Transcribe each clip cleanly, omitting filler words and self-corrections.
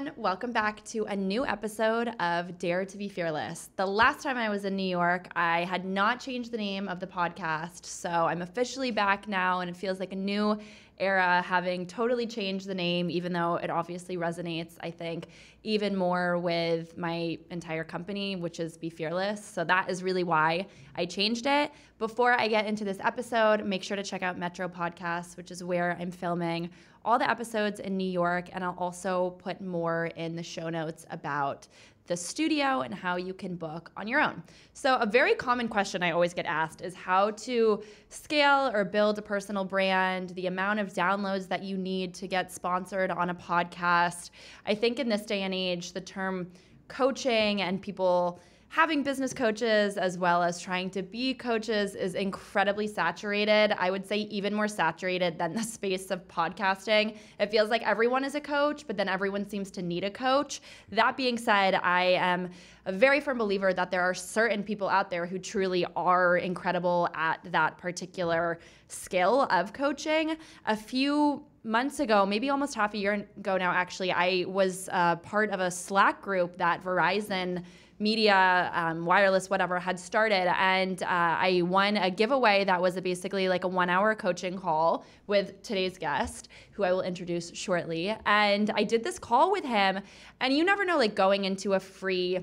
everyone. Welcome back to a new episode of Dare to be Fearless. The last time I was in New York, I had not changed the name of the podcast, so I'm officially back now, and it feels like a new era, having totally changed the name, even though it obviously resonates, I think, even more with my entire company, which is Be Fearless. So that is really why I changed it. Before I get into this episode, make sure to check out Metro Podcasts, which is where I'm filming all the episodes in New York, and I'll also put more in the show notes about the studio and how you can book on your own. So a very common question I always get asked is how to scale or build a personal brand, the amount of downloads that you need to get sponsored on a podcast. I think in this day and age, the term coaching and people having business coaches as well as trying to be coaches is incredibly saturated. I would say even more saturated than the space of podcasting. It feels like everyone is a coach, but then everyone seems to need a coach. That being said, I am a very firm believer that there are certain people out there who truly are incredible at that particular skill of coaching. A few months ago, maybe almost half a year ago now, actually, I was part of a Slack group that Verizon Media, wireless, whatever, had started. And I won a giveaway that was basically like a 1-hour coaching call with today's guest, who I will introduce shortly. And I did this call with him. And you never know, like going into a free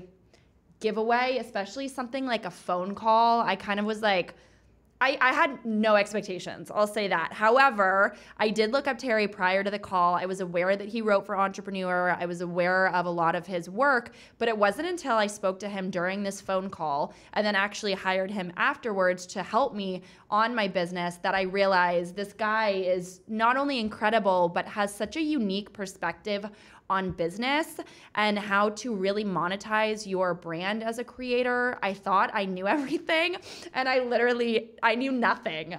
giveaway, especially something like a phone call, I kind of was like, I had no expectations, I'll say that. However, I did look up Terry prior to the call. I was aware that he wrote for Entrepreneur. I was aware of a lot of his work, but it wasn't until I spoke to him during this phone call and then actually hired him afterwards to help me on my business that I realized this guy is not only incredible, but has such a unique perspective on business and how to really monetize your brand as a creator. I thought I knew everything, and I knew nothing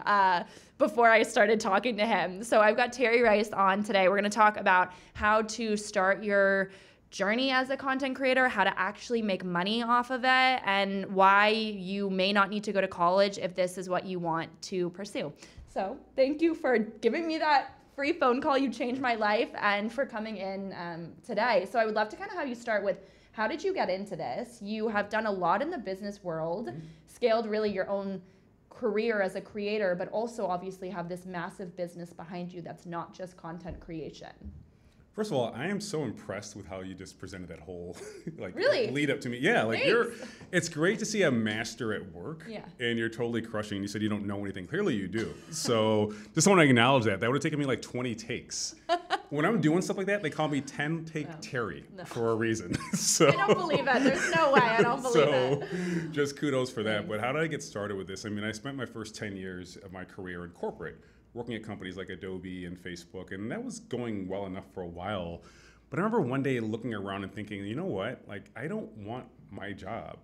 before I started talking to him. So I've got Terry Rice on today. We're gonna talk about how to start your journey as a content creator, how to actually make money off of it, and why you may not need to go to college if this is what you want to pursue. So thank you for giving me that free phone call. You changed my life, and for coming in today. So I would love to kind of have you start with, how did you get into this? You have done a lot in the business world, scaled really your own career as a creator, but also obviously have this massive business behind you that's not just content creation. First of all, I am so impressed with how you just presented that whole really? lead up to me. Yeah, like it's great to see a master at work, and you're totally crushing. You said you don't know anything. Clearly you do. So just want to acknowledge that. That would have taken me like 20 takes. When I'm doing stuff like that, they call me 10-take Terry for a reason. So I don't believe it. There's no way. I don't believe it. So just kudos for that. But how did I get started with this? I mean, I spent my first 10 years of my career in corporate, working at companies like Adobe and Facebook, and that was going well enough for a while. But I remember one day looking around and thinking, you know what? Like, I don't want my job.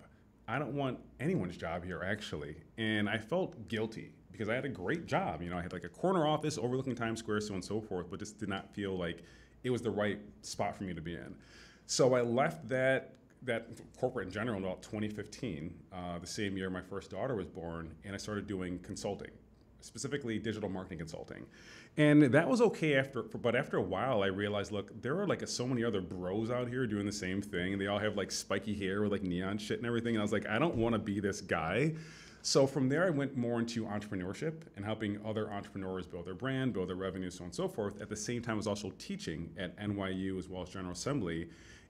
I don't want anyone's job here, actually. And I felt guilty because I had a great job. You know, I had like a corner office overlooking Times Square, so on and so forth, but just did not feel like it was the right spot for me to be in. So I left that corporate in general in about 2015, the same year my first daughter was born, and I started doing consulting, specifically digital marketing consulting. And that was okay but after a while I realized, look, there are like so many other bros out here doing the same thing, and they all have like spiky hair with like neon shit and everything, and I was like, I don't want to be this guy. So from there I went more into entrepreneurship and helping other entrepreneurs build their brand, build their revenue, so on and so forth. At the same time I was also teaching at NYU as well as General Assembly.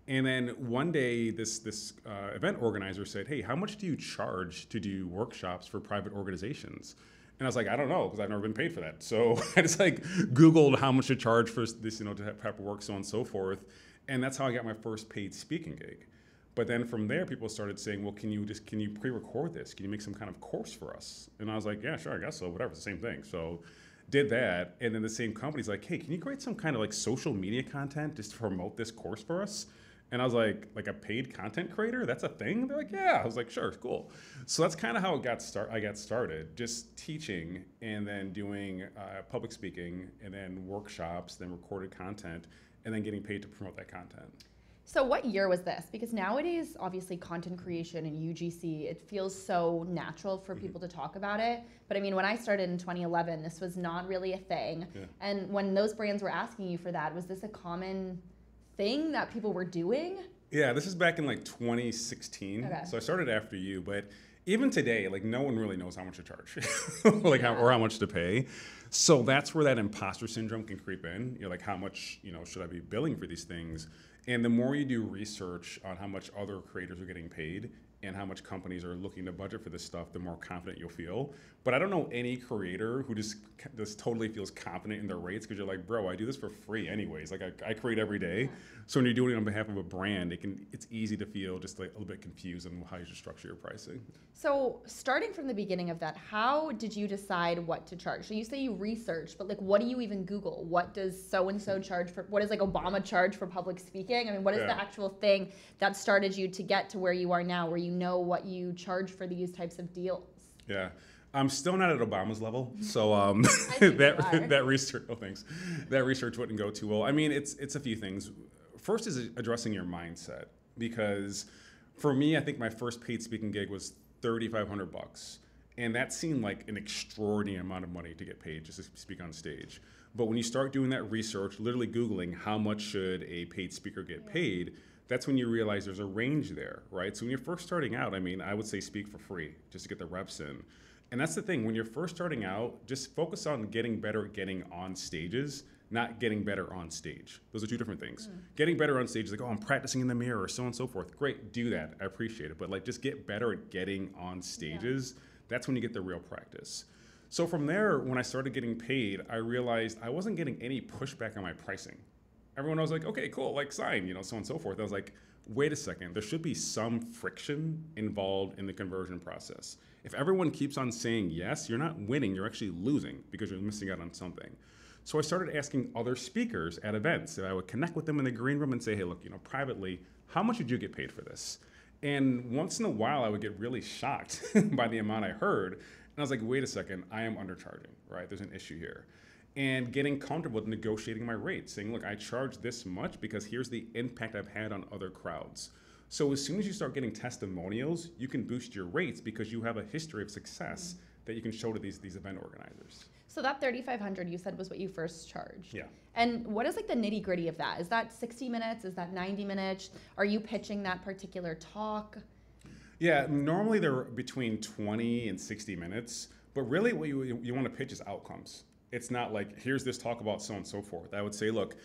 And then one day this event organizer said, hey, how much do you charge to do workshops for private organizations? And I was like, I don't know, because I've never been paid for that. So I just like Googled how much to charge for this, to have prep work, so on and so forth. And that's how I got my first paid speaking gig. But then from there, people started saying, well, can you pre-record this? Can you make some kind of course for us? And I was like, yeah, sure, I guess so, whatever, it's the same thing. So did that. And then the same company's like, hey, can you create some kind of like social media content just to promote this course for us? And I was like a paid content creator? That's a thing? They're like, yeah. I was like, sure, cool. So that's kind of how I got started, just teaching and then doing public speaking and then workshops, then recorded content, and then getting paid to promote that content. So what year was this? Because nowadays, obviously, content creation and UGC, it feels so natural for people to talk about it. But I mean, when I started in 2011, this was not really a thing. Yeah. And when those brands were asking you for that, was this a common thing that people were doing? Yeah, this is back in like 2016. Okay. So I started after you, but even today, like no one really knows how much to charge, like or how much to pay. So that's where that imposter syndrome can creep in. You're like, how much, should I be billing for these things? And the more you do research on how much other creators are getting paid and how much companies are looking to budget for this stuff, the more confident you'll feel. But I don't know any creator who just totally feels confident in their rates, because you're like, bro, I do this for free anyways. Like I create every day. So when you're doing it on behalf of a brand, it's easy to feel just like a little bit confused on how you should structure your pricing. So starting from the beginning of that, how did you decide what to charge? So you say you researched, but like, what do you even Google? What does so-and-so charge for, what does like Obama charge for public speaking? I mean, what is the actual thing that started you to get to where you are now, where you know what you charge for these types of deals? Yeah. I'm still not at Obama's level, so that research. Oh, thanks. That research wouldn't go too well. I mean, it's a few things. First is addressing your mindset, because for me, I think my first paid speaking gig was $3,500, and that seemed like an extraordinary amount of money to get paid just to speak on stage. But when you start doing that research, literally Googling how much should a paid speaker get paid, that's when you realize there's a range there, right? So when you're first starting out, I mean, I would say speak for free just to get the reps in. And that's the thing, when you're first starting out, just focus on getting better at getting on stages, not getting better on stage. Those are two different things. Getting better on stage is like, oh, I'm practicing in the mirror, so on and so forth. Great, do that, I appreciate it. But like, just get better at getting on stages. That's when you get the real practice. So from there, when I started getting paid, I realized I wasn't getting any pushback on my pricing. Everyone was like, okay, cool, like sign, so on and so forth. I was like, wait a second, there should be some friction involved in the conversion process. If everyone keeps on saying yes, you're not winning, you're actually losing because you're missing out on something. So I started asking other speakers at events, and I would connect with them in the green room and say, hey, look, privately, how much would you get paid for this? And once in a while, I would get really shocked by the amount I heard. And I was like, wait a second, I am undercharging, right? There's an issue here. And getting comfortable with negotiating my rates, saying, look, I charge this much because here's the impact I've had on other crowds. So as soon as you start getting testimonials, you can boost your rates because you have a history of success that you can show to these event organizers. So that $3,500 you said was what you first charged. Yeah. And what is like the nitty gritty of that? Is that 60 minutes? Is that 90 minutes? Are you pitching that particular talk? Yeah, normally they're between 20 and 60 minutes, but really what you want to pitch is outcomes. It's not like, here's this talk about so and so forth. I would say, look,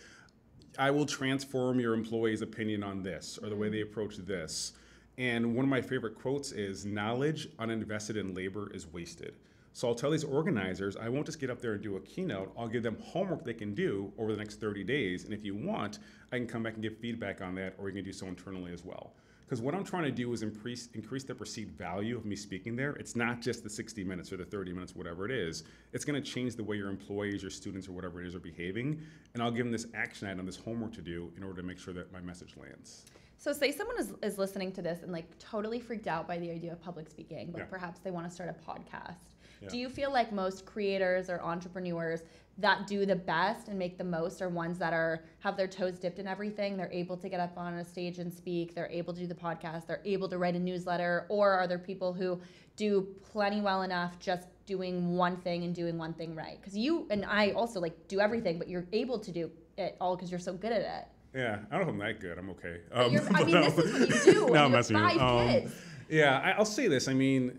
I will transform your employees' opinion on this or the way they approach this. And one of my favorite quotes is, knowledge uninvested in labor is wasted. So I'll tell these organizers, I won't just get up there and do a keynote. I'll give them homework they can do over the next 30 days. And if you want, I can come back and give feedback on that, or you can do so internally as well. Because what I'm trying to do is increase the perceived value of me speaking there. It's not just the 60 minutes or the 30 minutes, whatever it is. It's going to change the way your employees, your students, or whatever it is are behaving. And I'll give them this action item, this homework to do in order to make sure that my message lands. So say someone is listening to this and like totally freaked out by the idea of public speaking, but perhaps they want to start a podcast. Yeah. Do you feel like most creators or entrepreneurs that do the best and make the most are ones that have their toes dipped in everything? They're able to get up on a stage and speak. They're able to do the podcast. They're able to write a newsletter. Or are there people who do plenty well enough just doing one thing and doing one thing right? Because you and I also like do everything, but you're able to do it all because you're so good at it. Yeah, I don't know if I'm that good. I'm okay. I mean, this is what you do. No, I'm messing with you. 5 kids. Yeah, I'll say this. I mean,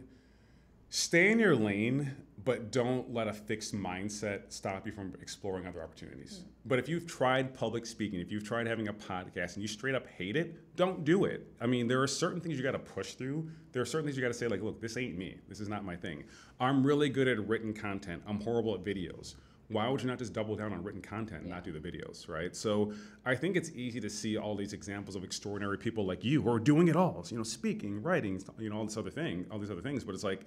stay in your lane, but don't let a fixed mindset stop you from exploring other opportunities. But if you've tried public speaking, if you've tried having a podcast and you straight up hate it, don't do it. I mean, there are certain things you got to push through. There are certain things you got to say, like, look, this ain't me. This is not my thing. I'm really good at written content. I'm horrible at videos. Why would you not just double down on written content and not do the videos, right? So I think it's easy to see all these examples of extraordinary people like you who are doing it all, speaking, writing, all these other things. But it's like,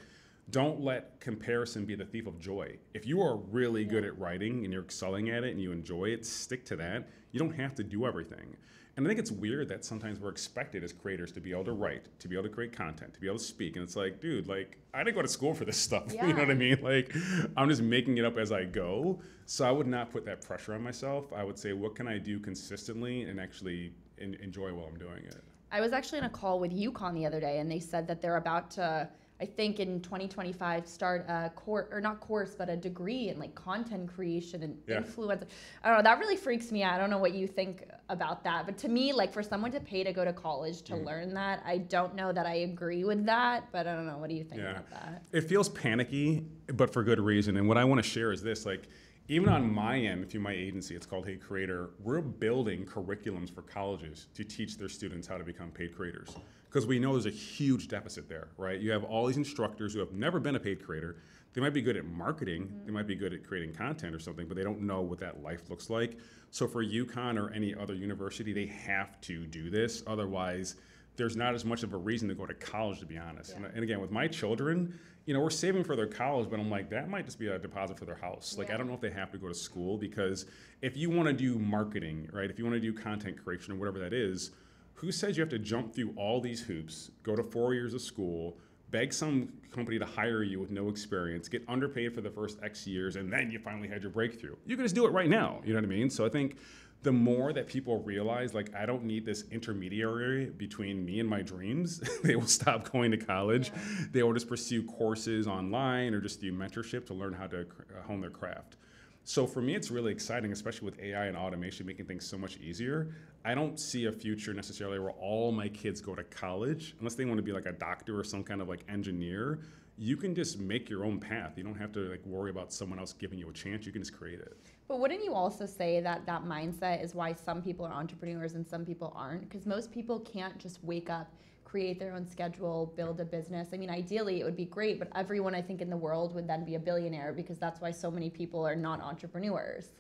don't let comparison be the thief of joy. If you are really good at writing and you're excelling at it and you enjoy it, stick to that. You don't have to do everything. And I think it's weird that sometimes we're expected as creators to be able to write, to be able to create content, to be able to speak. And it's like, dude, like, I didn't go to school for this stuff. Yeah. You know what I mean? Like, I'm just making it up as I go. So I would not put that pressure on myself. I would say, what can I do consistently and actually enjoy while I'm doing it? I was actually in a call with UConn the other day, and they said that they're about to I think in 2025 start a course, or not course, but a degree in like content creation and influence. I don't know, that really freaks me out. I don't know what you think about that, but to me, like for someone to pay to go to college to learn that, I don't know that I agree with that, but I don't know. What do you think about that? It feels panicky, but for good reason. And what I want to share is this, like, even on my end, through my agency, it's called Hey Creator, we're building curriculums for colleges to teach their students how to become paid creators. Because we know there's a huge deficit there, right? You have all these instructors who have never been a paid creator. They might be good at marketing, they might be good at creating content or something, but they don't know what that life looks like. So for UConn or any other university, they have to do this. Otherwise, there's not as much of a reason to go to college, to be honest. And again, with my children, you know, we're saving for their college, but I'm like, that might just be a deposit for their house. Like, I don't know if they have to go to school, because if you want to do marketing, right, if you want to do content creation or whatever that is, who says you have to jump through all these hoops, go to 4 years of school, beg some company to hire you with no experience, get underpaid for the first X years, and then you finally had your breakthrough? You can just do it right now, you know what I mean? So I think the more that people realize, like, I don't need this intermediary between me and my dreams, they will stop going to college. They will just pursue courses online or just do mentorship to learn how to hone their craft. So for me, it's really exciting, especially with AI and automation making things so much easier. I don't see a future necessarily where all my kids go to college, unless they want to be like a doctor or some kind of like engineer. You can just make your own path. You don't have to like worry about someone else giving you a chance. You can just create it. But wouldn't you also say that that mindset is why some people are entrepreneurs and some people aren't? Because most people can't just wake up, create their own schedule, build a business. I mean, ideally it would be great, but everyone I think in the world would then be a billionaire, because that's why so many people are not entrepreneurs.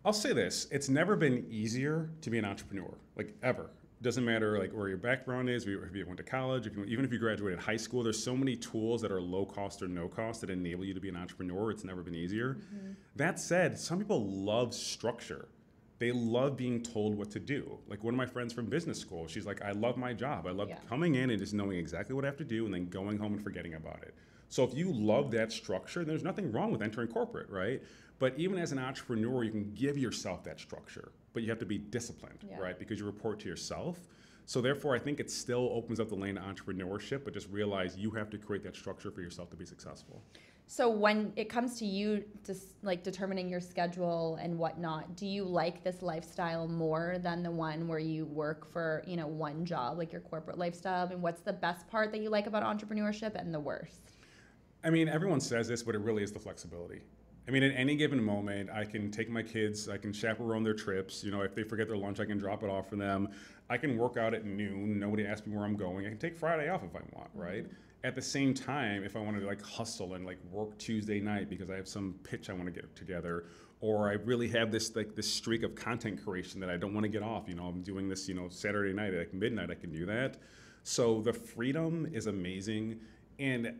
I'll say this, it's never been easier to be an entrepreneur, like ever. Doesn't matter like where your background is, if you went to college, even if you graduated high school, there's so many tools that are low cost or no cost that enable you to be an entrepreneur. It's never been easier. That said, some people love structure. They love being told what to do. Like one of my friends from business school, she's like, I love my job. I love coming in and just knowing exactly what I have to do and then going home and forgetting about it. So if you love that structure, there's nothing wrong with entering corporate, right? But even as an entrepreneur, you can give yourself that structure, but you have to be disciplined, right? Because you report to yourself. So therefore, I think it still opens up the lane to entrepreneurship, but just realize you have to create that structure for yourself to be successful. So when it comes to you just like determining your schedule and whatnot, do you like this lifestyle more than the one where you work for, you know, one job, like your corporate lifestyle? I mean, what's the best part that you like about entrepreneurship and the worst? I mean, everyone says this, but it really is the flexibility. I mean, at any given moment, I can take my kids, I can chaperone their trips. You know, if they forget their lunch, I can drop it off for them. I can work out at noon. Nobody asks me where I'm going. I can take Friday off if I want, right? At the same time, if I wanted to like hustle and like work Tuesday night because I have some pitch I want to get together, or I really have this like this streak of content creation that I don't want to get off. You know, I'm doing this, you know, Saturday night at like midnight, I can do that. So the freedom is amazing. And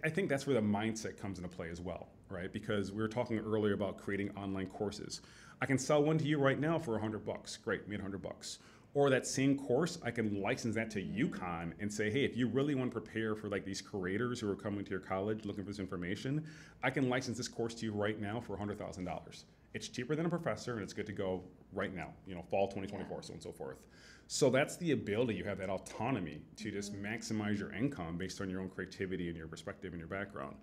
I think that's where the mindset comes into play as well, right? Because we were talking earlier about creating online courses. I can sell one to you right now for $100. Great, made $100. Or that same course, I can license that to UConn and say, hey, if you really want to prepare for like these creators who are coming to your college looking for this information, I can license this course to you right now for $100,000. It's cheaper than a professor and it's good to go right now, you know, fall 2024, so on and so forth. So that's the ability, you have that autonomy to just maximize your income based on your own creativity and your perspective and your background.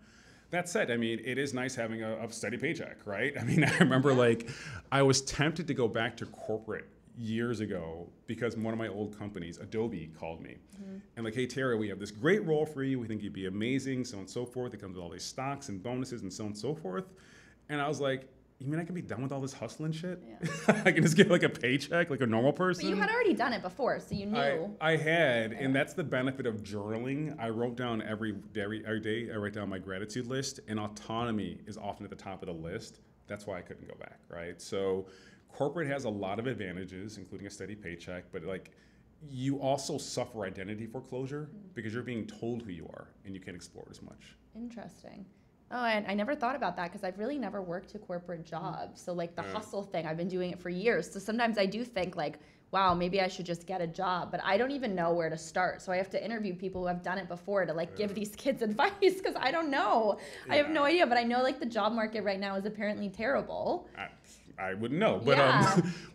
That said, I mean, it is nice having a steady paycheck, right? I mean, I remember like, I was tempted to go back to corporate years ago because one of my old companies, Adobe, called me and like, hey, Tara, we have this great role for you. We think you'd be amazing, so on and so forth. It comes with all these stocks and bonuses and so on and so forth. And I was like, you mean I can be done with all this hustling shit? Yeah. I can just get like a paycheck like a normal person? But you had already done it before, so you knew. I had, and that's the benefit of journaling. I wrote down every day, I write down my gratitude list, and autonomy is often at the top of the list. That's why I couldn't go back, right? So corporate has a lot of advantages, including a steady paycheck, but like you also suffer identity foreclosure because you're being told who you are and you can't explore it as much. Interesting. Oh, and I never thought about that because I've really never worked a corporate job. So like the hustle thing, I've been doing it for years. So sometimes I do think like, wow, maybe I should just get a job, but I don't even know where to start. So I have to interview people who have done it before to like give these kids advice because I don't know. I have no idea, but I know like the job market right now is apparently terrible. I wouldn't know, but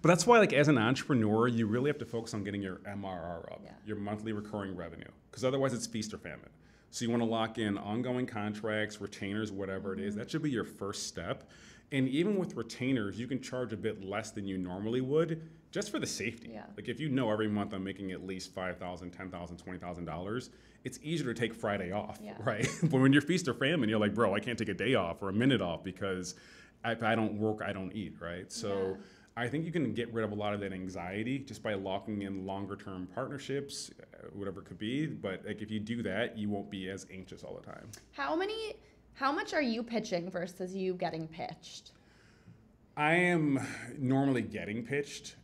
but that's why like as an entrepreneur, you really have to focus on getting your MRR up, your monthly recurring revenue, because otherwise it's feast or famine. So you want to lock in ongoing contracts, retainers, whatever it is. That should be your first step. And even with retainers, you can charge a bit less than you normally would just for the safety. Yeah. Like if you know every month I'm making at least $5,000, $10,000, $20,000, it's easier to take Friday off, right? But when you're feast or famine, you're like, bro, I can't take a day off or a minute off because if I don't work, I don't eat, right? So I think you can get rid of a lot of that anxiety just by locking in longer term partnerships, whatever it could be. But like if you do that, you won't be as anxious all the time. How much are you pitching versus you getting pitched? I am normally getting pitched,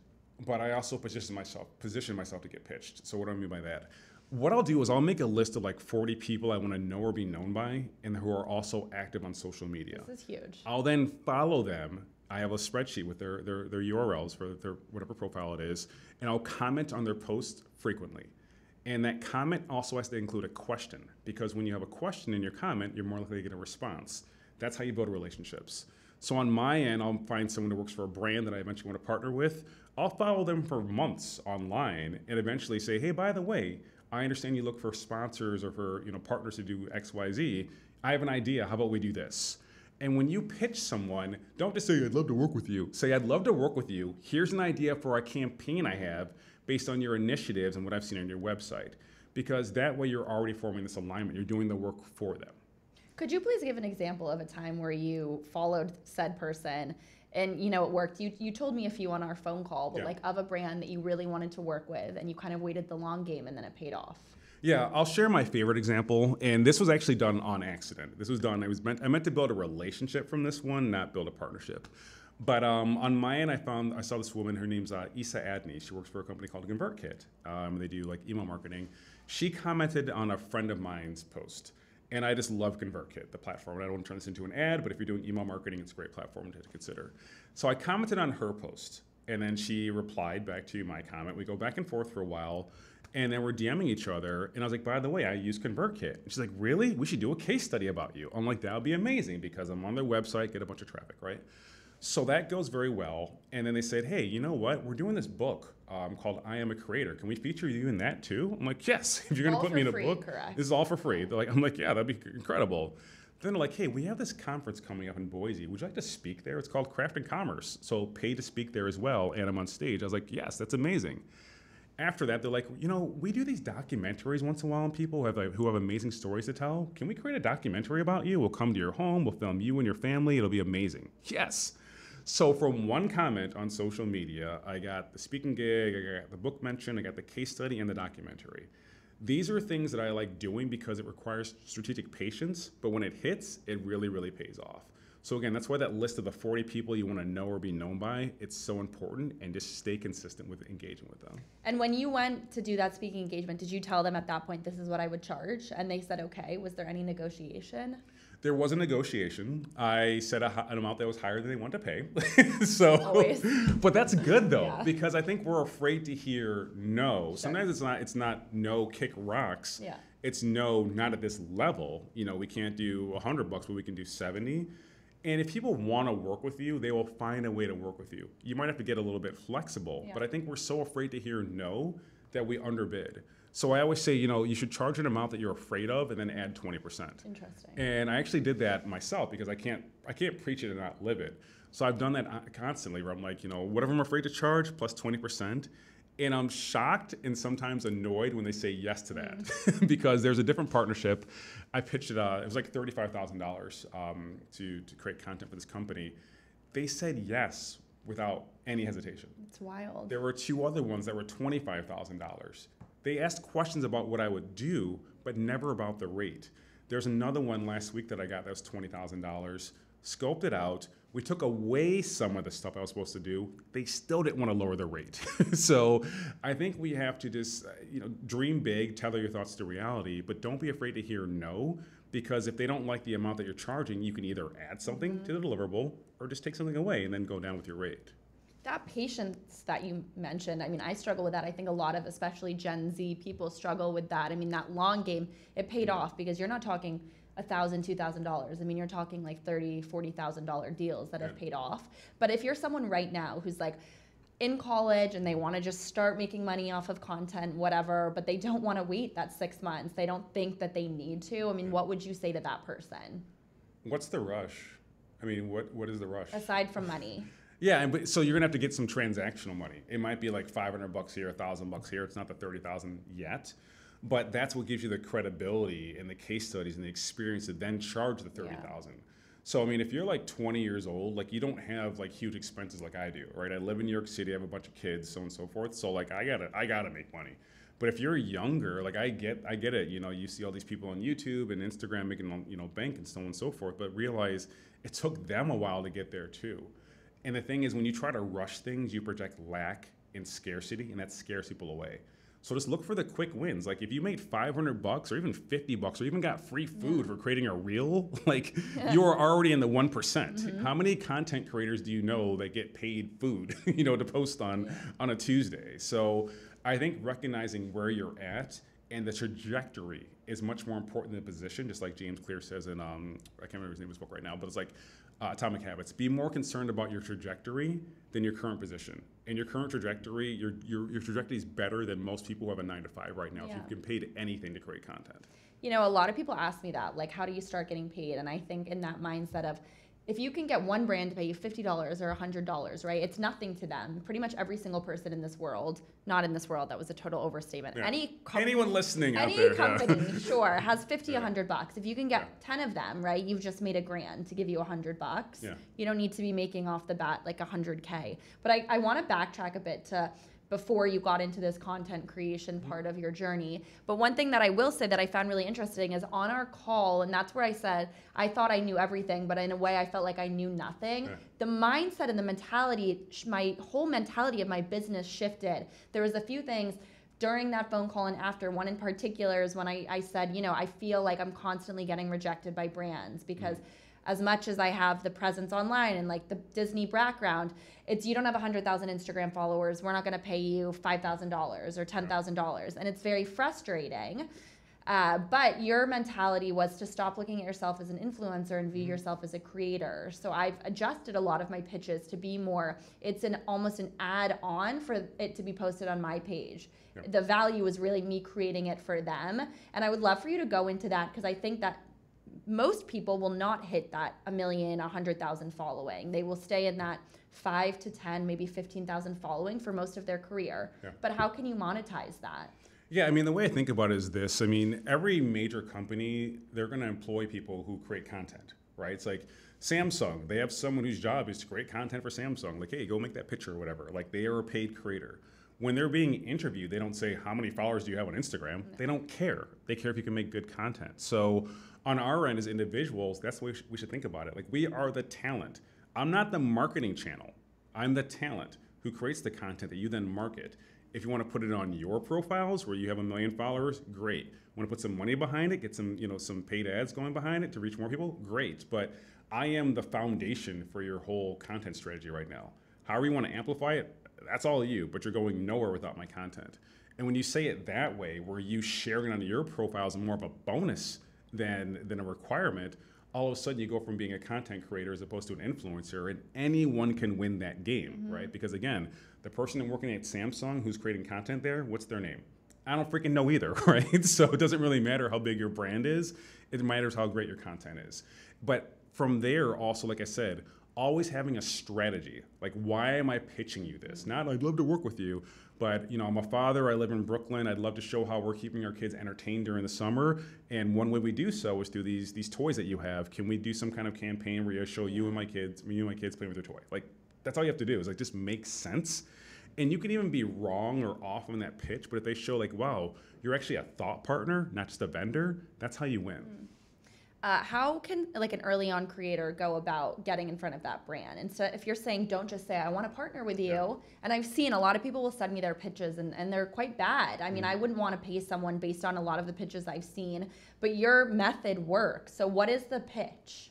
but I also position myself to get pitched. So what do I mean by that? What I'll do is I'll make a list of like 40 people I want to know or be known by and who are also active on social media. This is huge. I'll then follow them. I have a spreadsheet with their URLs for their whatever profile it is, and I'll comment on their posts frequently. And that comment also has to include a question, because when you have a question in your comment, you're more likely to get a response. That's how you build relationships. So on my end, I'll find someone who works for a brand that I eventually want to partner with. I'll follow them for months online and eventually say, hey, by the way, I understand you look for sponsors or for partners to do X, Y, Z. I have an idea. How about we do this? And when you pitch someone, don't just say, I'd love to work with you. Say, I'd love to work with you. Here's an idea for a campaign I have based on your initiatives and what I've seen on your website. Because that way you're already forming this alignment. You're doing the work for them. Could you please give an example of a time where you followed said person and it worked? You told me a few on our phone call, but like of a brand that you really wanted to work with and you kind of waited the long game and then it paid off. Yeah, I'll share my favorite example, and this was actually done on accident. This was done, I meant to build a relationship from this one, not build a partnership. But on my end, I saw this woman, her name's Isa Adney. She works for a company called ConvertKit. They do like email marketing. She commented on a friend of mine's post, and I just love ConvertKit, the platform. I don't want to turn this into an ad, but if you're doing email marketing, it's a great platform to consider. So I commented on her post, and then she replied back to my comment. We go back and forth for a while. And then we're DMing each other. And I was like, by the way, I use ConvertKit. And she's like, really? We should do a case study about you. I'm like, that would be amazing because I'm on their website, get a bunch of traffic, right? So that goes very well. And then they said, hey, you know what? We're doing this book called I Am a Creator. Can we feature you in that too? I'm like, yes. If you're going to put me in a book, correct. This is all for free. I'm like, yeah, that'd be incredible. Then they're like, hey, we have this conference coming up in Boise. Would you like to speak there? It's called Craft and Commerce. So pay to speak there as well. And I'm on stage. I was like, yes, that's amazing. After that, they're like, we do these documentaries once in a while on people who have amazing stories to tell. Can we create a documentary about you? We'll come to your home. We'll film you and your family. It'll be amazing. Yes. So from one comment on social media, I got the speaking gig, I got the book mention, I got the case study, and the documentary. These are things that I like doing because it requires strategic patience, but when it hits, it really, really pays off. So again, that's why that list of the 40 people you want to know or be known by, it's so important, and just stay consistent with engaging with them. And when you went to do that speaking engagement, did you tell them at that point, this is what I would charge? And they said, okay. Was there any negotiation? There was a negotiation. I said an amount that was higher than they wanted to pay. So, always. But that's good though, because I think we're afraid to hear no. Sure. Sometimes it's not no, kick rocks. Yeah. It's no, not at this level. We can't do $100, but we can do 70. And if people want to work with you, they will find a way to work with you. You might have to get a little bit flexible, but I think we're so afraid to hear no that we underbid. So I always say, you should charge an amount that you're afraid of and then add 20%. Interesting. And I actually did that myself because I can't preach it and not live it. So I've done that constantly where I'm like, whatever I'm afraid to charge plus 20%. And I'm shocked and sometimes annoyed when they say yes to that because there's a different partnership. I pitched it, it was like $35,000 to create content for this company. They said yes without any hesitation. It's wild. There were two other ones that were $25,000. They asked questions about what I would do, but never about the rate. There's another one last week that I got that was $20,000. Scoped it out. We took away some of the stuff I was supposed to do. They still didn't want to lower the rate. So I think we have to just, dream big, tether your thoughts to reality, but don't be afraid to hear no, because if they don't like the amount that you're charging, you can either add something to the deliverable or just take something away and then go down with your rate. That patience that you mentioned, I struggle with that. I think a lot of, especially Gen Z people, struggle with that. That long game, it paid off because you're not talking $1,000, $2,000. You're talking like $30,000, $40,000 deals that have paid off. But if you're someone right now who's like, in college and they want to just start making money off of content, whatever, but they don't want to wait that 6 months. They don't think that they need to. I mean, what would you say to that person? What's the rush? I mean, what is the rush? Aside from money. Yeah, but so you're gonna have to get some transactional money. It might be like $500 here, $1,000 here. It's not the 30,000 yet, but that's what gives you the credibility and the case studies and the experience to then charge the 30,000. So I mean, if you're like 20 years old, like you don't have like huge expenses like I do, right? I live in New York City, I have a bunch of kids, so on and so forth. So like I gotta make money. But if you're younger, like I get it. You know, you see all these people on YouTube and Instagram making, you know, bank and so on and so forth. But realize it took them a while to get there too. And the thing is, when you try to rush things, you project lack and scarcity, and that scares people away. So just look for the quick wins. Like if you made $500 or even $50 or even got free food for creating a reel, like you are already in the 1%. How many content creators do you know that get paid food, you know, to post on a Tuesday? So I think recognizing where you're at and the trajectory is much more important than the position, just like James Clear says in, I can't remember his name of his book right now, but it's like Atomic Habits. Be more concerned about your trajectory than your current position. And your current trajectory, your trajectory is better than most people who have a 9-to-5 right now if you've been paid anything to create content. You know, a lot of people ask me that, like, how do you start getting paid? And I think in that mindset of, if you can get one brand to pay you $50 or $100, right? It's nothing to them. Pretty much every single person in this world, not in this world, that was a total overstatement. Yeah. Anyone listening out there, any company, sure, has 50, $100. If you can get 10 of them, right, you've just made $1,000 to give you $100. Yeah. You don't need to be making off the bat like 100K. But I want to backtrack a bit to before you got into this content creation part of your journey. But one thing that I will say that I found really interesting is on our call, and that's where I said, I thought I knew everything, but in a way I felt like I knew nothing. Yeah. The mindset and the mentality, my whole mentality of my business shifted. There was a few things during that phone call and after. One in particular is when I said, you know, I feel like I'm constantly getting rejected by brands because as much as I have the presence online and like the Disney background, it's you don't have 100,000 Instagram followers. We're not going to pay you $5,000 or $10,000. And it's very frustrating. But your mentality was to stop looking at yourself as an influencer and view yourself as a creator. So I've adjusted a lot of my pitches to be more, it's almost an add-on for it to be posted on my page. Yep. The value is really me creating it for them. And I would love for you to go into that because I think that most people will not hit that 1 million, 100,000 following. They will stay in that 5 to 10, maybe 15,000 following for most of their career. Yeah. But how can you monetize that? Yeah, I mean, the way I think about it is this. I mean, every major company, they're going to employ people who create content, right? It's like Samsung. They have someone whose job is to create content for Samsung. Like, hey, go make that picture or whatever. Like, they are a paid creator. When they're being interviewed, they don't say, how many followers do you have on Instagram? No. They don't care. They care if you can make good content. So on our end as individuals, that's the way we should think about it. Like, we are the talent. I'm not the marketing channel. I'm the talent who creates the content that you then market. If you want to put it on your profiles where you have 1 million followers, great. Want to put some money behind it, get some, some paid ads going behind it to reach more people, great. But I am the foundation for your whole content strategy right now. However you want to amplify it, that's all you, but you're going nowhere without my content. And when you say it that way, where you sharing it on your profiles is more of a bonus than a requirement, all of a sudden you go from being a content creator as opposed to an influencer, and anyone can win that game, right? Because again, the person working at Samsung who's creating content there, what's their name? I don't freaking know either, right? So it doesn't really matter how big your brand is, it matters how great your content is. But from there also, like I said, always having a strategy. Like, why am I pitching you this? Not, I'd love to work with you, but I'm a father, I live in Brooklyn, I'd love to show how we're keeping our kids entertained during the summer, and one way we do so is through these toys that you have. Can we do some kind of campaign where you show you and my kids playing with their toy? Like, that's all you have to do is like just make sense. And you can even be wrong or off on that pitch, but if they show like, wow, you're actually a thought partner, not just a vendor, that's how you win. How can like an early on creator go about getting in front of that brand? Instead, if you're saying, don't just say, I want to partner with you. And I've seen a lot of people will send me their pitches and they're quite bad. I mean, I wouldn't want to pay someone based on a lot of the pitches I've seen, but your method works. So what is the pitch?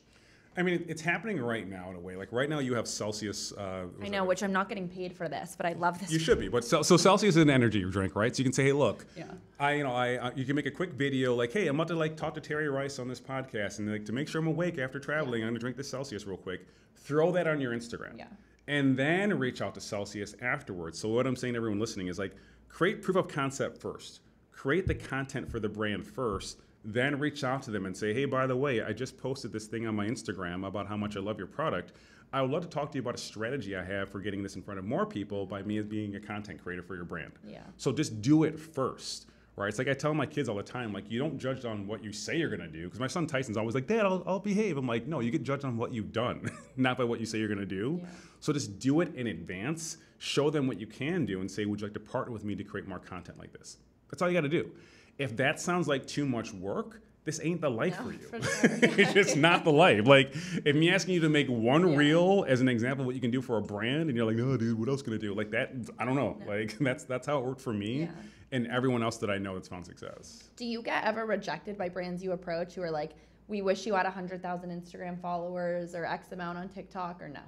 I mean, it's happening right now in a way. Like right now you have Celsius. I know, which I'm not getting paid for this, but I love this. You should be. But so Celsius is an energy drink, right? So you can say, hey, look, you can make a quick video like, hey, I'm about to like talk to Terry Rice on this podcast, and like to make sure I'm awake after traveling, I'm gonna drink this Celsius real quick. Throw that on your Instagram. Yeah. and then reach out to Celsius afterwards. So what I'm saying to everyone listening is like, create proof of concept first. Create the content for the brand first, then reach out to them and say, hey, by the way, I just posted this thing on my Instagram about how much I love your product. I would love to talk to you about a strategy I have for getting this in front of more people by me as being a content creator for your brand. Yeah. So just do it first, right? It's like I tell my kids all the time, like, you don't judge on what you say you're gonna do. Because my son Tyson's always like, Dad, I'll behave. I'm like, no, you get judged on what you've done, not by what you say you're gonna do. Yeah. So just do it in advance, show them what you can do, and say, would you like to partner with me to create more content like this? That's all you gotta do. If that sounds like too much work, this ain't the life for you. For sure. It's just not the life. Like, if me asking you to make one reel as an example of what you can do for a brand, and you're like, no, dude, what else can I do? Like that, I don't know. No. Like that's how it worked for me and everyone else that I know that's found success. Do you get ever rejected by brands you approach who are like, we wish you had 100,000 Instagram followers or X amount on TikTok, or no?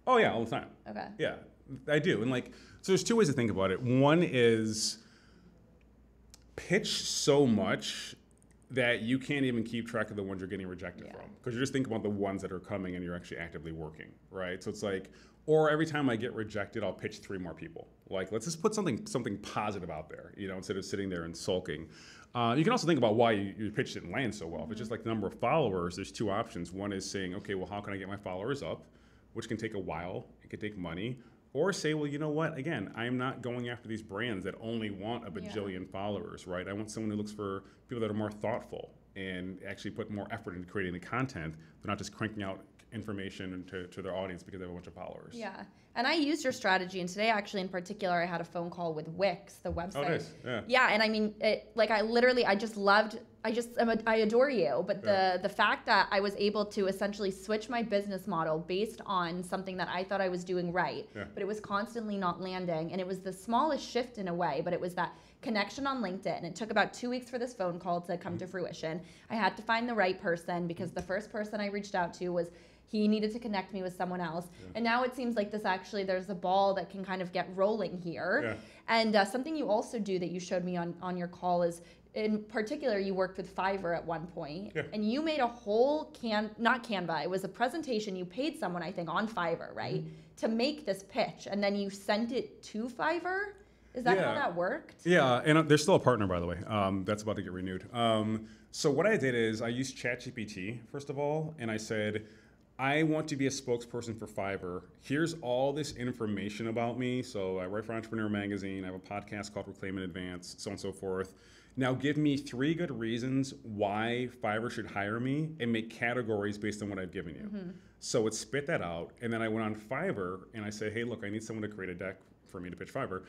Oh yeah, all the time. Okay. Yeah, I do. And like, so there's two ways to think about it. One is pitch so much that you can't even keep track of the ones you're getting rejected from, because you're just thinking about the ones that are coming and you're actually actively working, right? So it's like, or every time I get rejected, I'll pitch 3 more people. Like, let's just put something positive out there, you know, instead of sitting there and sulking. You can also think about why your pitch didn't land so well. If it's just like the number of followers, there's 2 options. One is saying, okay, well, how can I get my followers up? Which can take a while, it can take money. Or say, well, you know what? Again, I'm not going after these brands that only want a bajillion followers, right? I want someone who looks for people that are more thoughtful and actually put more effort into creating the content. They're not just cranking out information to their audience because they have a bunch of followers. Yeah. And I used your strategy. And today, actually, in particular, I had a phone call with Wix, the website. Oh, nice. Yeah. Yeah. And I mean, I adore you. But the fact that I was able to essentially switch my business model based on something that I thought I was doing right, but it was constantly not landing. And it was the smallest shift in a way, but it was that connection on LinkedIn. And it took about 2 weeks for this phone call to come to fruition. I had to find the right person because the first person I reached out to was, he needed to connect me with someone else. Yeah. And now it seems like there's a ball that can kind of get rolling here. Yeah. And something you also do that you showed me on your call is, in particular, you worked with Fiverr at one point, and you made a whole not Canva, it was a presentation. You paid someone, I think, on Fiverr, right, to make this pitch, and then you sent it to Fiverr. Is that how that worked? Yeah, and they're still a partner, by the way. That's about to get renewed. So what I did is I used ChatGPT, first of all, and I said, I want to be a spokesperson for Fiverr. Here's all this information about me. So I write for Entrepreneur Magazine. I have a podcast called Reclaim in Advance, so on and so forth. Now give me 3 good reasons why Fiverr should hire me, and make categories based on what I've given you. Mm-hmm. So it spit that out. And then I went on Fiverr and I said, hey, look, I need someone to create a deck for me to pitch Fiverr.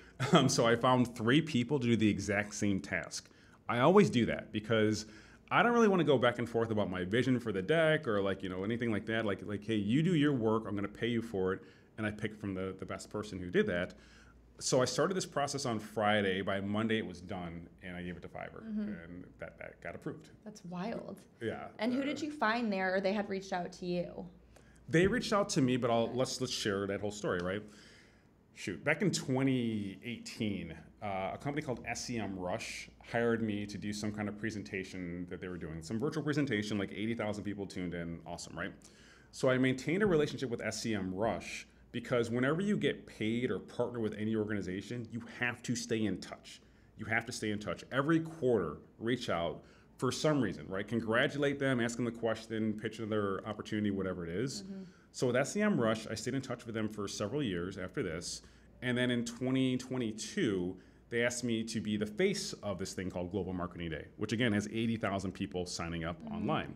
So I found 3 people to do the exact same task. I always do that because I don't really want to go back and forth about my vision for the deck or anything like that. Like, hey, you do your work, I'm going to pay you for it. And I picked from the best person who did that. So I started this process on Friday. By Monday, it was done, and I gave it to Fiverr, and that got approved. That's wild. Yeah. And who did you find there, or they had reached out to you? They reached out to me, but let's share that whole story, right? Shoot, back in 2018, a company called SEMrush hired me to do some kind of presentation that they were doing. Some virtual presentation, like 80,000 people tuned in, awesome, right? So I maintained a relationship with SEMrush because whenever you get paid or partner with any organization, you have to stay in touch. You have to stay in touch. Every quarter, reach out for some reason, right? Congratulate them, ask them the question, pitch their opportunity, whatever it is. Mm-hmm. So with SEMrush, I stayed in touch with them for several years after this. And then in 2022, they asked me to be the face of this thing called Global Marketing Day, which again has 80,000 people signing up online.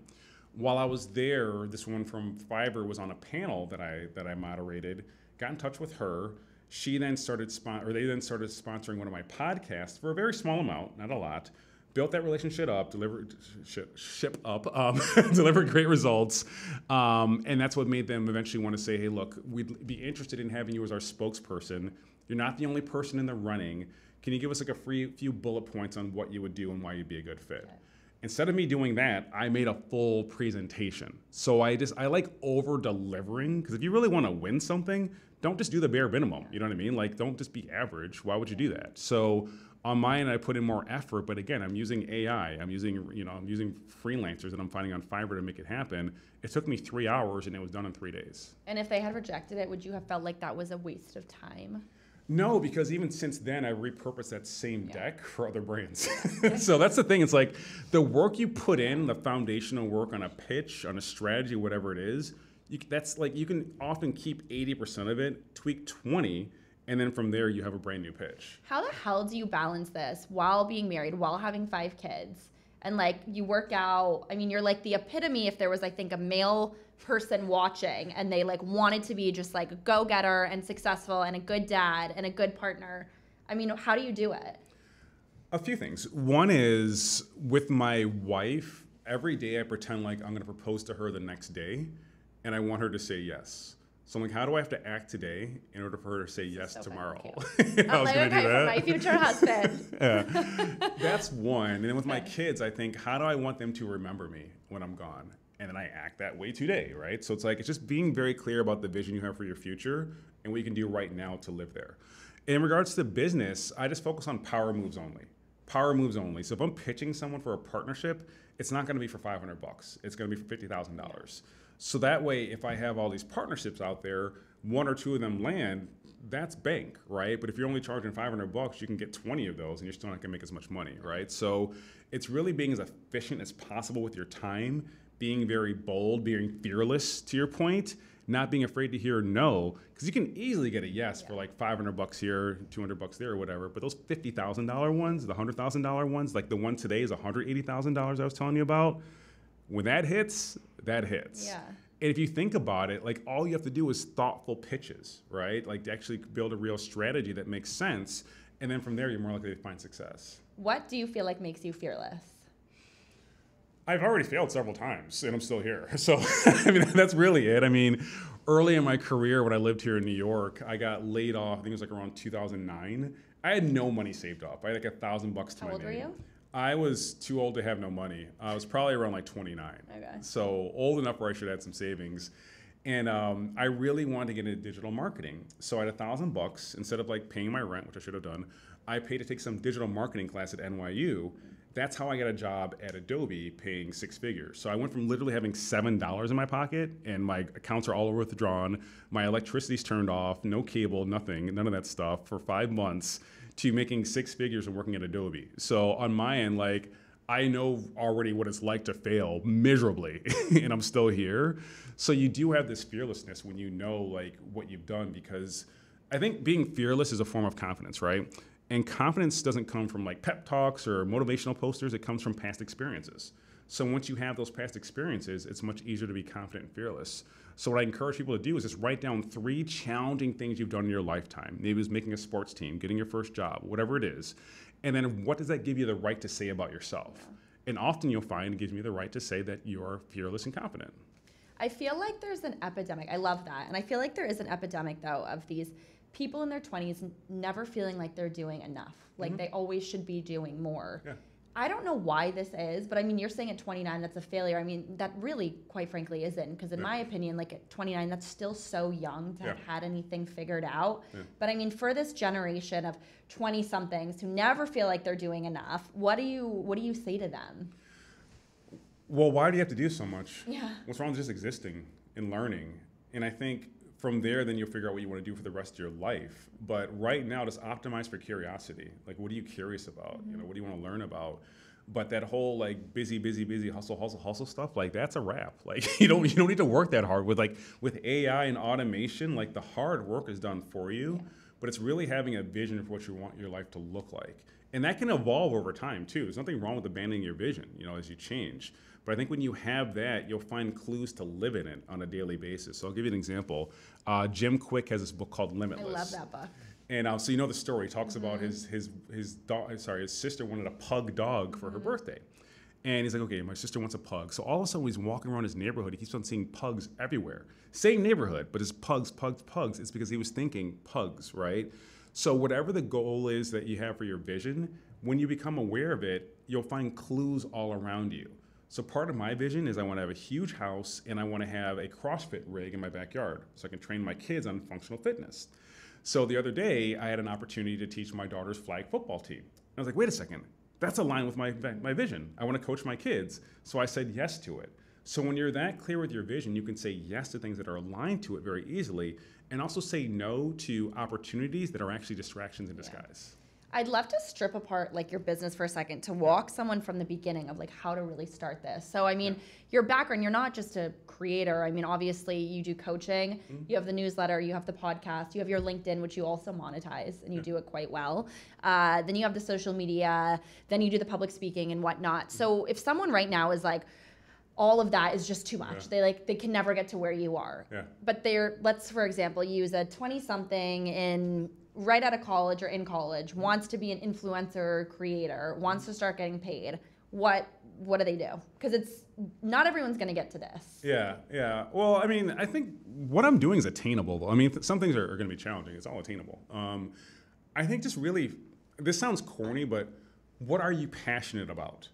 While I was there, this woman from Fiverr was on a panel that I moderated, got in touch with her. She then started sponsoring one of my podcasts for a very small amount, not a lot. Built that relationship up, delivered great results, and that's what made them eventually want to say, hey, look, we'd be interested in having you as our spokesperson. You're not the only person in the running. Can you give us like a few bullet points on what you would do and why you'd be a good fit? Instead of me doing that, I made a full presentation. So I like over delivering, because if you really want to win something, don't just do the bare minimum. You know what I mean? Like, don't just be average. Why would you do that? So on my end, I put in more effort, but again, I'm using AI. I'm using freelancers that I'm finding on Fiverr to make it happen. It took me 3 hours and it was done in 3 days. And if they had rejected it, would you have felt like that was a waste of time? No, because even since then, I repurposed that same deck for other brands. So that's the thing. It's like the work you put in, the foundational work on a pitch, on a strategy, whatever it is, you can often keep 80% of it, tweak 20, and then from there you have a brand new pitch. How the hell do you balance this while being married, while having 5 kids? And like you work out, I mean, you're like the epitome if there was, I think, a male person watching and they like wanted to be just like a go-getter and successful and a good dad and a good partner. I mean, how do you do it? A few things. One is with my wife, every day I pretend like I'm going to propose to her the next day and I want her to say yes. So I'm like, how do I have to act today in order for her to say yes tomorrow? I was going to do that. For my future husband. Yeah. That's one. And then with my kids, I think, how do I want them to remember me when I'm gone? And then I act that way today, right? So it's like, it's just being very clear about the vision you have for your future and what you can do right now to live there. In regards to business, I just focus on power moves only. Power moves only. So if I'm pitching someone for a partnership, it's not going to be for $500. It's going to be for $50,000. So that way, if I have all these partnerships out there, 1 or 2 of them land, that's bank, right? But if you're only charging $500, you can get 20 of those and you're still not gonna make as much money, right? So it's really being as efficient as possible with your time, being very bold, being fearless to your point, not being afraid to hear no, because you can easily get a yes for like $500 here, $200 there or whatever, but those $50,000 ones, the $100,000 ones, like the one today is $180,000 I was telling you about, when that hits, that hits. Yeah. And if you think about it, like all you have to do is thoughtful pitches, right? Like to actually build a real strategy that makes sense. And then from there, you're more likely to find success. What do you feel like makes you fearless? I've already failed several times and I'm still here. So, I mean, that's really it. I mean, early in my career when I lived here in New York, I got laid off, I think it was like around 2009. I had no money saved up. I had like $1,000 to my name. How old were you? I was too old to have no money. I was probably around like 29. Okay. So old enough where I should have some savings. And I really wanted to get into digital marketing. So I had $1,000 instead of like paying my rent, which I should have done. I paid to take some digital marketing class at NYU. That's how I got a job at Adobe paying 6 figures. So I went from literally having $7 in my pocket and my accounts are all withdrawn. My electricity's turned off, no cable, nothing, none of that stuff for 5 months to making 6 figures and working at Adobe. So on my end, like, I know already what it's like to fail miserably and I'm still here. So you do have this fearlessness when you know like what you've done, because I think being fearless is a form of confidence, right? And confidence doesn't come from like pep talks or motivational posters, it comes from past experiences. So once you have those past experiences, it's much easier to be confident and fearless. So what I encourage people to do is just write down 3 challenging things you've done in your lifetime. Maybe it's making a sports team, getting your first job, whatever it is. And then what does that give you the right to say about yourself? Yeah. And often you'll find it gives me the right to say that you're fearless and confident. I feel like there's an epidemic. I love that. And I feel like there is an epidemic, though, of these people in their 20s never feeling like they're doing enough. Like they always should be doing more. Yeah. I don't know why this is, but I mean, you're saying at 29 that's a failure. I mean, that really, quite frankly, isn't. Because in my opinion, like at 29, that's still so young to have had anything figured out. Yeah. But I mean, for this generation of 20-somethings who never feel like they're doing enough, what do you say to them? Well, why do you have to do so much? Yeah. What's wrong with just existing and learning? And I think from there, then you'll figure out what you want to do for the rest of your life. But right now, just optimize for curiosity. Like, what are you curious about? You know, what do you want to learn about? But that whole like busy, hustle stuff, like that's a wrap. Like you don't need to work that hard with AI and automation. Like the hard work is done for you, but it's really having a vision for what you want your life to look like. And that can evolve over time too. There's nothing wrong with abandoning your vision, as you change. But I think when you have that, you'll find clues to live in it on a daily basis. So I'll give you an example. Jim Quick has this book called Limitless. I love that book. And so you know the story. He talks about his sister wanted a pug dog for her birthday. And he's like, okay, my sister wants a pug. So all of a sudden, when he's walking around his neighborhood, he keeps on seeing pugs everywhere. Same neighborhood, but it's pugs. It's because he was thinking pugs, right? So whatever the goal is that you have for your vision, when you become aware of it, you'll find clues all around you. So part of my vision is I want to have a huge house and I want to have a CrossFit rig in my backyard so I can train my kids on functional fitness. So the other day, I had an opportunity to teach my daughter's flag football team. And I was like, wait a second, that's aligned with my vision. I want to coach my kids. So I said yes to it. So when you're that clear with your vision, you can say yes to things that are aligned to it very easily, and also say no to opportunities that are actually distractions in disguise. I'd love to strip apart like your business for a second to walk someone from the beginning of like how to really start this. So I mean, your background, you're not just a creator. I mean, obviously you do coaching, you have the newsletter, you have the podcast, you have your LinkedIn, which you also monetize and you do it quite well. Then you have the social media, then you do the public speaking and whatnot. So if someone right now is like, all of that is just too much. They can never get to where you are. But let's for example use a 20-something in right out of college or in college, wants to be an influencer creator, wants to start getting paid. What do they do? Because it's not everyone's going to get to this. Yeah. Well, I mean, I think what I'm doing is attainable. I mean, some things are going to be challenging. It's all attainable. I think just really, this sounds corny, but what are you passionate about?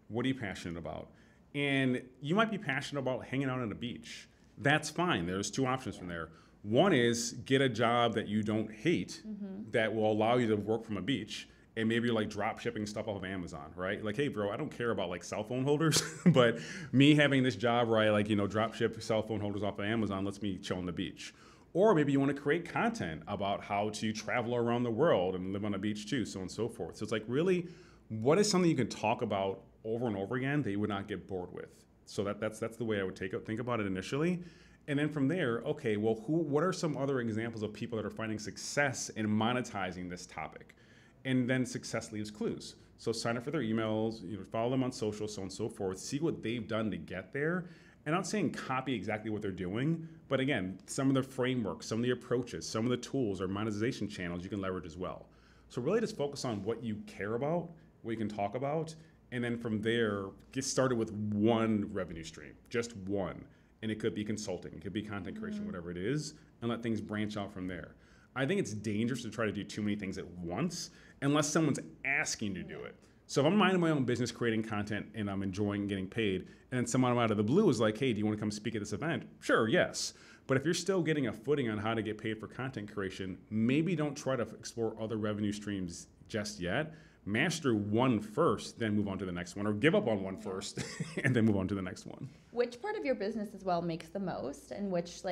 What are you passionate about? And you might be passionate about hanging out on a beach. That's fine. There's two options from there. One is get a job that you don't hate that will allow you to work from a beach. And maybe you're like drop shipping stuff off of Amazon, right? Like, hey, bro, I don't care about like cell phone holders, but me having this job where I like, drop ship cell phone holders off of Amazon lets me chill on the beach. Or maybe you want to create content about how to travel around the world and live on a beach too, so on and so forth. So it's like really, what is something you can talk about over and over again that you would not get bored with? So that's the way I would think about it initially. And then from there, okay, well, what are some other examples of people that are finding success in monetizing this topic? And then success leaves clues. So sign up for their emails, follow them on social, so on and so forth, see what they've done to get there. And I'm not saying copy exactly what they're doing, but again, some of the frameworks, some of the approaches, some of the tools or monetization channels you can leverage as well. So really just focus on what you care about, what you can talk about, and then from there, get started with one revenue stream, just one. And it could be consulting, it could be content creation, whatever it is, and let things branch out from there. I think it's dangerous to try to do too many things at once unless someone's asking to do it. So if I'm minding my own business, creating content, and I'm enjoying getting paid, and then someone out of the blue is like, hey, do you want to come speak at this event? Sure, yes. But if you're still getting a footing on how to get paid for content creation, maybe don't try to explore other revenue streams just yet. Master one first, then move on to the next one, or give up on one first and then move on to the next one. Which part of your business as well makes the most, and which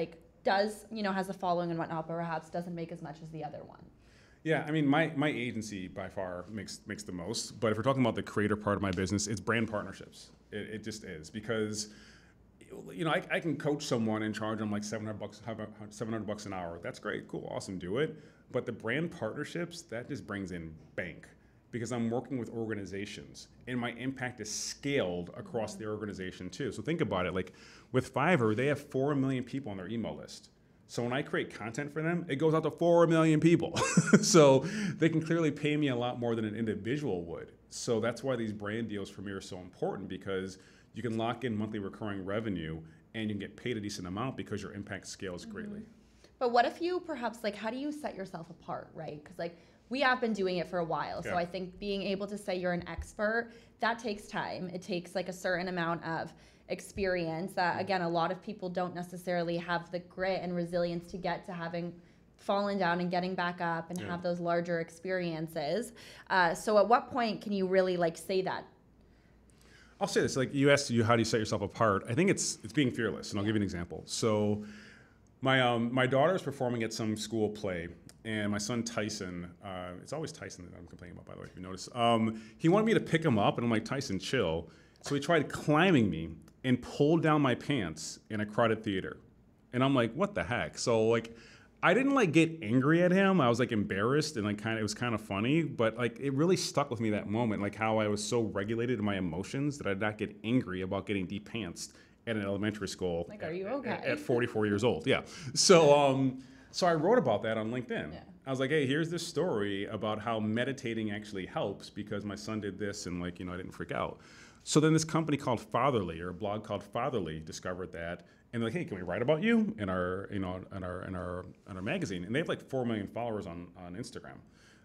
does, has a following and whatnot, but perhaps doesn't make as much as the other one? Yeah, I mean, my agency by far makes the most, but if we're talking about the creator part of my business, it's brand partnerships. It just is, because I can coach someone and charge them like $700 an hour. That's great, cool, awesome, do it. But the brand partnerships, that just brings in bank, because I'm working with organizations and my impact is scaled across the organization too. So think about it, like with Fiverr, they have 4 million people on their email list. So when I create content for them, it goes out to 4 million people. So they can clearly pay me a lot more than an individual would. So that's why these brand deals for me are so important, because you can lock in monthly recurring revenue and you can get paid a decent amount because your impact scales greatly. But what if you perhaps, how do you set yourself apart, right? Because we have been doing it for a while. So I think being able to say you're an expert, that takes time. It takes a certain amount of experience that, again, a lot of people don't necessarily have the grit and resilience to get to having fallen down and getting back up and have those larger experiences. So at what point can you really say that? I'll say this, you asked how do you set yourself apart? I think it's being fearless, and I'll give you an example. So my daughter is performing at some school play, and my son Tyson, it's always Tyson that I'm complaining about, by the way, if you notice, he wanted me to pick him up, and I'm like, Tyson, chill. So he tried climbing me and pulled down my pants in a crowded theater. And I'm like, what the heck? So I didn't get angry at him. I was embarrassed, and it was kind of funny, but it really stuck with me that moment, how I was so regulated in my emotions that I did not get angry about getting de-pantsed at an elementary school. Are you okay? At 44 years old, yeah. So I wrote about that on LinkedIn. Yeah. I was like, hey, here's this story about how meditating actually helps because my son did this, and I didn't freak out. So then this company called Fatherly, or a blog called Fatherly, discovered that, and they're like, hey, can we write about you in our magazine? And they have 4 million followers on Instagram.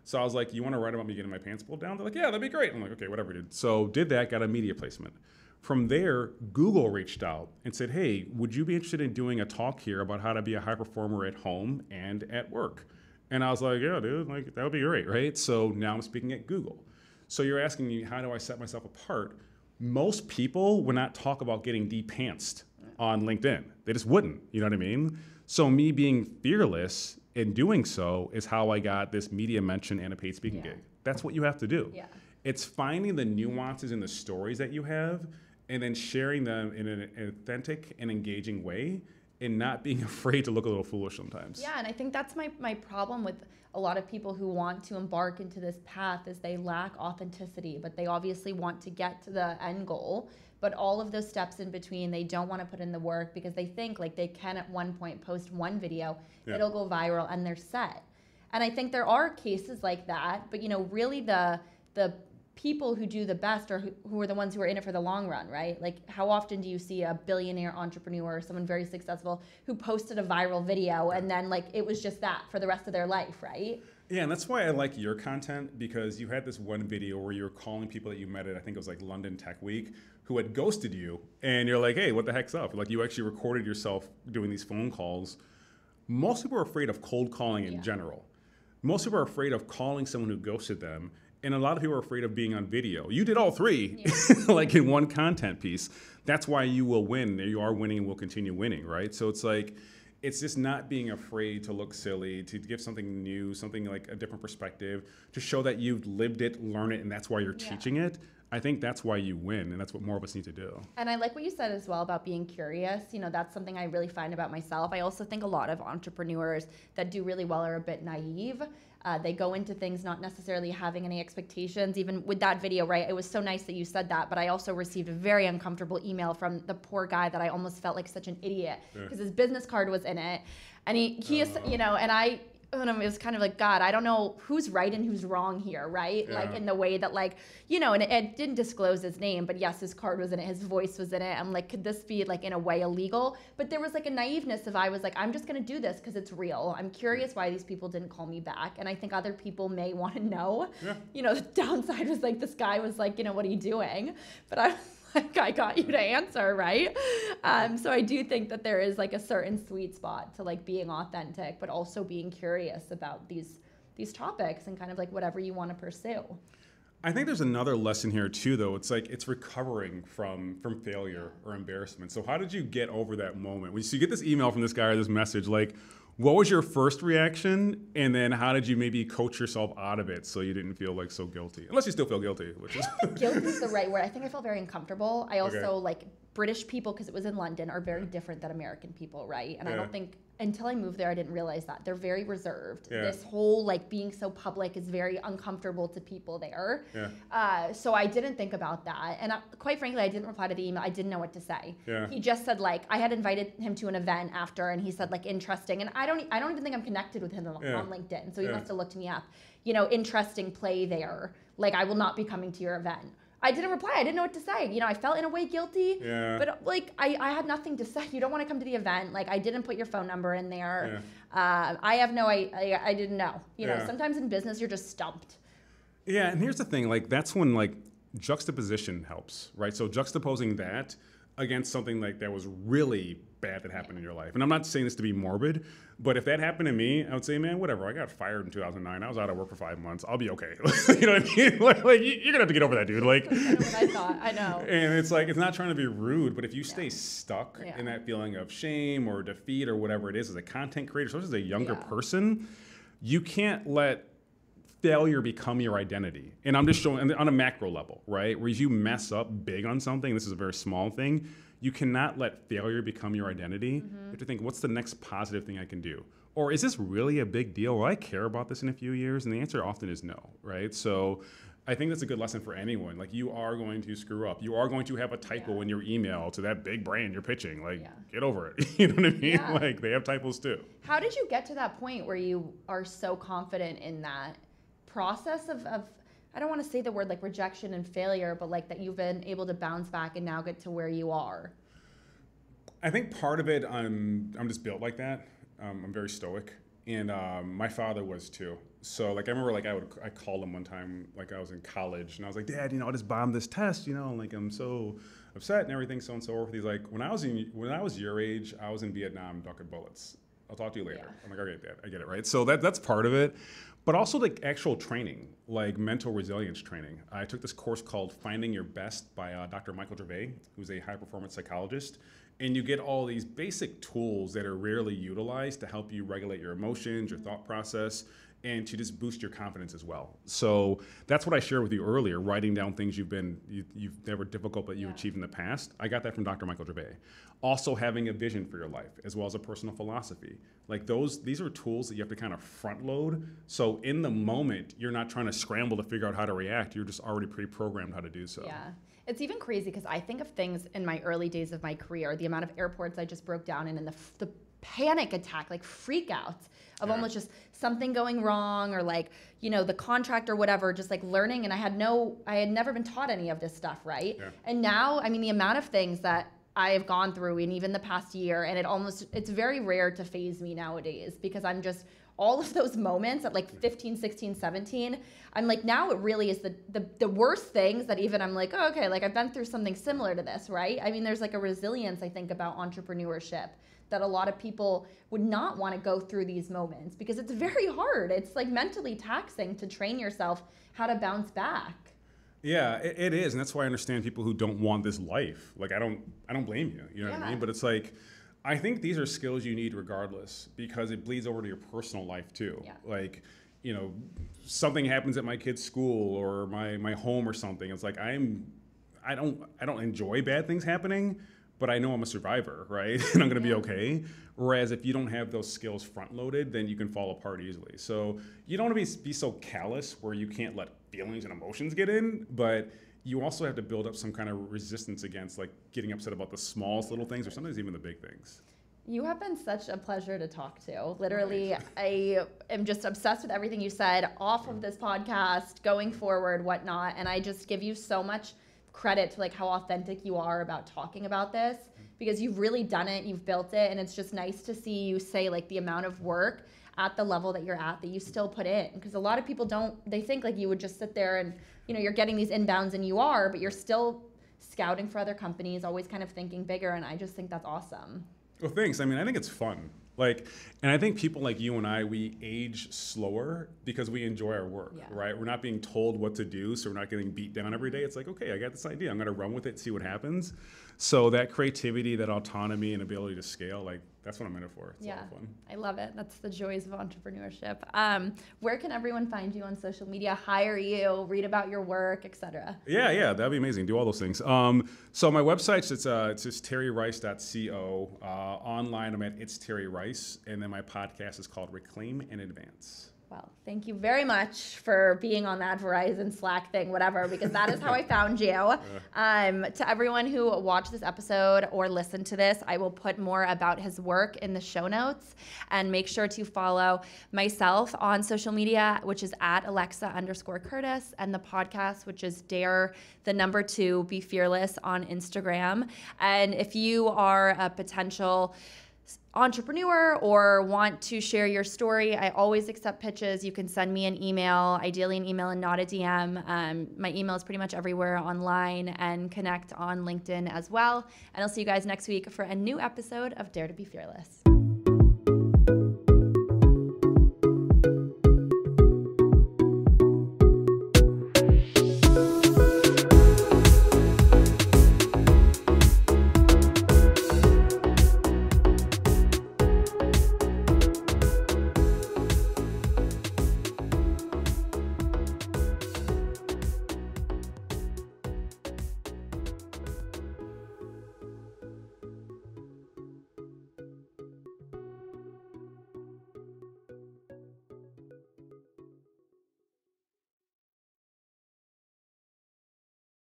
So I was like, you want to write about me getting my pants pulled down? They're like, yeah, that'd be great. I'm like, okay, whatever, dude. So did that, got a media placement. From there, Google reached out and said, hey, would you be interested in doing a talk here about how to be a high performer at home and at work? And I was like, yeah, dude, like that would be great, right? So now I'm speaking at Google. So you're asking me, how do I set myself apart? Most people would not talk about getting de-pantsed on LinkedIn. They just wouldn't, you know what I mean? So me being fearless in doing so is how I got this media mention and a paid speaking gig. That's what you have to do. Yeah. It's finding the nuances in the stories that you have and then sharing them in an authentic and engaging way and not being afraid to look a little foolish sometimes. Yeah, and I think that's my problem with a lot of people who want to embark into this path is they lack authenticity, but they obviously want to get to the end goal. But all of those steps in between, they don't want to put in the work because they think like they can at one point post one video, it'll go viral and they're set. And I think there are cases like that, but really the people who do the best are who are the ones who are in it for the long run, right? Like how often do you see a billionaire entrepreneur, someone very successful who posted a viral video and then like it was just that for the rest of their life, right? Yeah, and that's why I like your content, because you had this one video where you were calling people that you met at, I think it was like London Tech Week, who had ghosted you, and you're like, hey, what the heck's up? Like you actually recorded yourself doing these phone calls. Most people are afraid of cold calling in general. Most people are afraid of calling someone who ghosted them, and a lot of people are afraid of being on video. You did all three, like in one content piece. That's why you will win. You are winning and will continue winning, right? So it's like, it's just not being afraid to look silly, to give something new, something like a different perspective, to show that you've lived it, learn it, and that's why you're teaching it. I think that's why you win, and that's what more of us need to do. And I like what you said as well about being curious. That's something I really find about myself. I also think a lot of entrepreneurs that do really well are a bit naive. They go into things not necessarily having any expectations. Even with that video, right? It was so nice that you said that, but I also received a very uncomfortable email from the poor guy that I almost felt like such an idiot because his business card was in it. And he is, and it was kind of like, God, I don't know who's right and who's wrong here, right? Like in the way that and it didn't disclose his name, but yes, his card was in it, his voice was in it. I'm like, could this be like in a way illegal? But there was like a naiveness of I was like, I'm just gonna do this because it's real. I'm curious why these people didn't call me back. And I think other people may want to know. The downside was like, this guy was like, what are you doing? But I got you to answer, right? So I do think that there is like a certain sweet spot to like being authentic, but also being curious about these topics and kind of like whatever you want to pursue. I think there's another lesson here too, though. It's like it's recovering from failure or embarrassment. So how did you get over that moment? When you get this email from this guy or this message, like, what was your first reaction, and then how did you maybe coach yourself out of it so you didn't feel like so guilty? Unless you still feel guilty, which is guilty is the right word. I think I felt very uncomfortable. I also like British people, because it was in London, are very different than American people, right? And I don't think until I moved there, I didn't realize that they're very reserved. This whole like being so public is very uncomfortable to people there. So I didn't think about that, and quite frankly, I didn't reply to the email. I didn't know what to say. He just said like I had invited him to an event after, and he said like interesting, and I don't even think I'm connected with him on LinkedIn, so he must have looked me up. Interesting play there. Like I will not be coming to your event. I didn't reply. I didn't know what to say. I felt in a way guilty, but like I had nothing to say. You don't want to come to the event. Like I didn't put your phone number in there. I have no, I didn't know. Sometimes in business you're just stumped. Yeah, and here's the thing. Like that's when like juxtaposition helps, right? So juxtaposing that against something like that was really bad that happened in your life. And I'm not saying this to be morbid, but if that happened to me, I would say, man, whatever. I got fired in 2009. I was out of work for 5 months. I'll be okay. You know what I mean? Like you're gonna have to get over that, dude. Like that's kind of what I thought. I know. And it's like, it's not trying to be rude, but if you stay stuck in that feeling of shame or defeat or whatever it is as a content creator, especially as a younger person, you can't let failure become your identity. And I'm just showing on a macro level, right? Where if you mess up big on something, this is a very small thing, you cannot let failure become your identity. You have to think, what's the next positive thing I can do? Or is this really a big deal? Will I care about this in a few years? And the answer often is no, right? So I think that's a good lesson for anyone. Like you are going to screw up. You are going to have a typo in your email to that big brand you're pitching. Like get over it. You know what I mean? Like they have typos too. How did you get to that point where you are so confident in that process of I don't want to say the word like rejection and failure, but like that you've been able to bounce back and now get to where you are? I think part of it, I'm just built like that. I'm very stoic. And my father was too. So like I remember like I called him one time like I was in college and I was like, Dad, I just bombed this test, and like I'm so upset and everything, so on and so forth. He's like, when I was your age, I was in Vietnam ducking bullets. I'll talk to you later. Yeah. I'm like, okay, Dad, I get it, right? So that's part of it. But also like actual training, like mental resilience training. I took this course called Finding Your Best by Dr. Michael Gervais, who's a high performance psychologist. And you get all these basic tools that are rarely utilized to help you regulate your emotions, your thought process, and to just boost your confidence as well. So that's what I shared with you earlier, writing down things that were difficult but you achieved in the past. I got that from Dr. Michael Gervais. Also having a vision for your life as well as a personal philosophy. Like these are tools that you have to kind of front load. So in the moment, you're not trying to scramble to figure out how to react. You're just already pre-programmed how to do so. Yeah. It's even crazy because I think of things in my early days of my career, the amount of airports I just broke down in and the panic attack, like freak outs of almost just something going wrong or like, the contract or whatever, just like learning. And I had never been taught any of this stuff, right? Yeah. And now, the amount of things that I have gone through in even the past year, and it's very rare to faze me nowadays because I'm just, all of those moments at like 15, 16, 17, I'm like, now it really is the worst things that even I'm like, oh, okay, like I've been through something similar to this, right? There's like a resilience, I think, about entrepreneurship that a lot of people would not want to go through these moments because it's very hard. It's like mentally taxing to train yourself how to bounce back. Yeah, it is, and that's why I understand people who don't want this life. Like I don't blame you. You know what I mean? But it's like, I think these are skills you need regardless because it bleeds over to your personal life too. Yeah. Like, something happens at my kid's school or my home or something. It's like I don't enjoy bad things happening, but I know I'm a survivor, right? And I'm gonna be okay. Whereas if you don't have those skills front loaded, then you can fall apart easily. So you don't want to be so callous where you can't let feelings and emotions get in, but you also have to build up some kind of resistance against like getting upset about the smallest little things or sometimes even the big things. You have been such a pleasure to talk to. Literally, I am just obsessed with everything you said off of this podcast, going forward, whatnot. And I just give you so much credit to like how authentic you are about talking about this because you've really done it, you've built it. And it's just nice to see you say like the amount of work at the level that you're at that you still put in. Because a lot of people they think like you would just sit there and, you're getting these inbounds and you are, but you're still scouting for other companies, always kind of thinking bigger. And I just think that's awesome. Well, thanks. I think it's fun. And I think people like you and I, we age slower because we enjoy our work, right? We're not being told what to do, so we're not getting beat down every day. It's like, okay, I got this idea. I'm going to run with it, see what happens. So that creativity, that autonomy and ability to scale, that's what I'm in it for. It's a lot of fun. I love it. That's the joys of entrepreneurship. Where can everyone find you on social media, hire you, read about your work, etc.? Yeah, that'd be amazing. Do all those things. So my website's it's just terryrice.co. Online, I'm at It's Terry Rice, and then my podcast is called Reclaim and Advance. Well, thank you very much for being on that Verizon Slack thing, whatever, because that is how I found you. To everyone who watched this episode or listened to this, I will put more about his work in the show notes. And make sure to follow myself on social media, which is at Alexa_Curtis, and the podcast, which is Dare 2 Be Fearless on Instagram. And if you are a potential entrepreneur or want to share your story, I always accept pitches. You can send me an email, ideally an email and not a DM. My email is pretty much everywhere online, and connect on LinkedIn as well. And I'll see you guys next week for a new episode of Dare to Be Fearless.